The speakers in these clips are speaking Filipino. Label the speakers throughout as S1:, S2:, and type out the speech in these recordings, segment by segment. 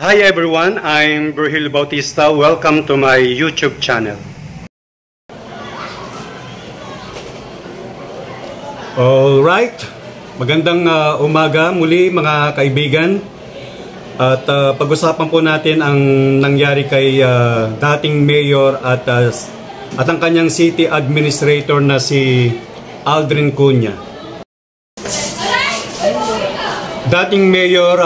S1: Hi everyone, I'm Virgilio Bautista. Welcome to my YouTube channel. Alright, magandang umaga muli mga kaibigan. At pag-usapan po natin ang nangyari kay dating mayor at ang kanyang city administrator na si Aldrin Cunha. Dating mayor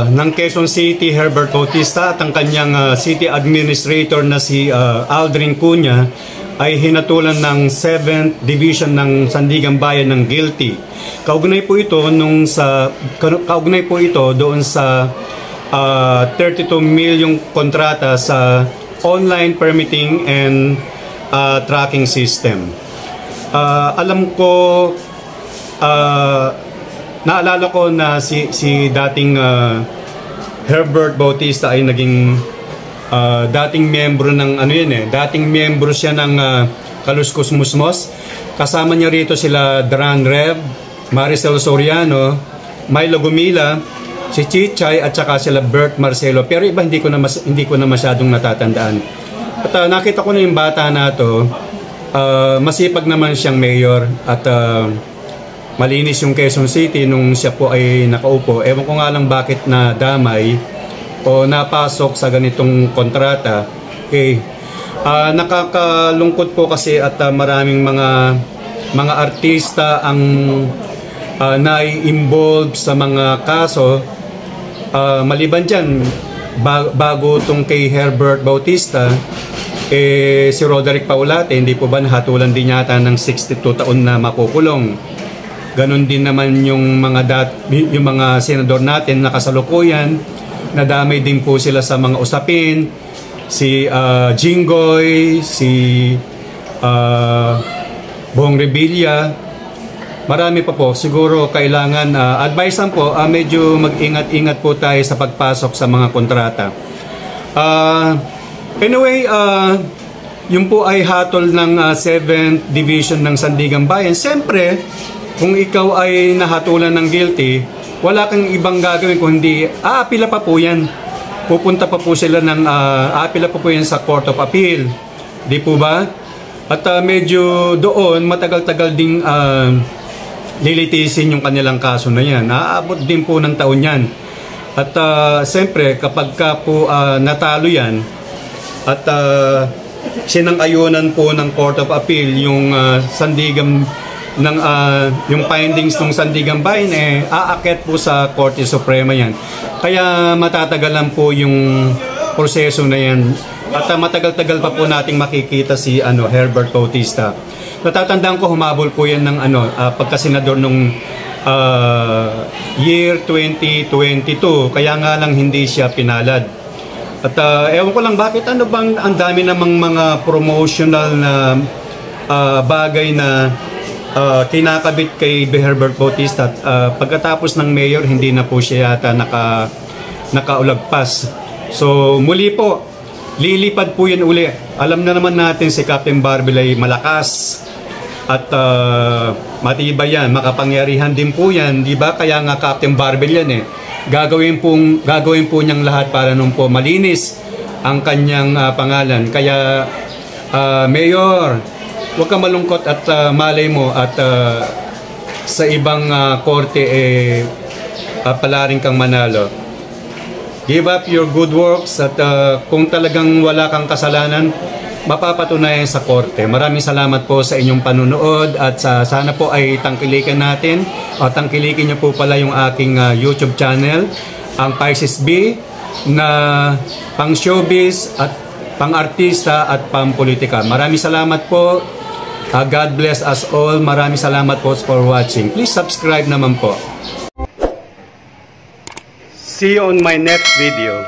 S1: ng Quezon City, Herbert Bautista, at ang kanyang city administrator na si Aldrin Cunha ay hinatulan ng 7th Division ng Sandigan Bayan ng guilty. Kaugnay po ito doon sa 32 milyong kontrata sa online permitting and tracking system. Alam ko, naalala ko na si dating Herbert Bautista ay naging dating miyembro ng dating miyembro siya ng Kaluskos Musmos. Kasama niya rito sila Dran Rev, Maricel Soriano, Milo Gumila, si Chichay at saka sila Bert Marcelo. Pero iba hindi ko na masyadong natatandaan. At nakita ko na yung bata na to, masipag naman siyang mayor at malinis yung Quezon City nung siya po ay nakaupo. Ewan ko nga lang bakit na damay o napasok sa ganitong kontrata. Okay. Nakakalungkot po kasi at maraming mga artista ang nai-involve sa mga kaso. Maliban dyan, bago itong kay Herbert Bautista, si Roderick Paulate, hindi po ba nahatulan din yata ng 62 taon na makukulong? Ganon din naman yung mga senador natin na kasalukuyan, nadamay din po sila sa mga usapin. Si Jinggoy, si Bong Revilla, marami pa po. Siguro kailangan advice lang po, medyo mag-ingat-ingat po tayo sa pagpasok sa mga kontrata. Anyway, yun po ay hatol ng 7th Division ng Sandigan Bayan. Siyempre, kung ikaw ay nahatulan ng guilty, wala kang ibang gagawin kundi aapila pa po yan. Pupunta pa po sila aapila pa po yan sa Court of Appeal. Di po ba? At medyo doon, matagal-tagal ding lilitisin yung kanilang kaso na yan. Aabot din po ng taon yan. At siyempre, kapag ka po natalo yan, at sinang-ayunan po ng Court of Appeal yung yung findings ng Sandigan Bayan, aakyat po sa Korte Suprema yan. Kaya matatagalan po yung proseso na yan. At matagal-tagal pa po nating makikita si Herbert Bautista. Natatandaan ko, humabol po yan ng pagkasenador nung year 2022. Kaya nga lang hindi siya pinalad. At ewan ko lang bakit bang ang dami namang mga promotional na bagay na kinakabit kay Herbert Bautista. Pagkatapos ng mayor, hindi na po siya yata nakaulagpas. So muli po, lilipad po yan uli. Alam na naman natin si Captain Barbel ay malakas at matibay yan, makapangyarihan din po yan, di ba? Kaya nga Captain Barbel yan gagawin po niyang lahat para nung po malinis ang kanyang pangalan. Kaya Mayor, huwag ka malungkot at malay mo at sa ibang korte palaring kang manalo. Give up your good works at kung talagang wala kang kasalanan, mapapatunayan sa korte. Maraming salamat po sa inyong panunood at sana po ay tangkilikan natin o tangkilikin niyo po pala yung aking YouTube channel, ang Pisces B, na pang showbiz at pang artista at pang politika. Maraming salamat po. God bless us all. Maraming salamat po for watching. Please subscribe naman po. See you on my next video.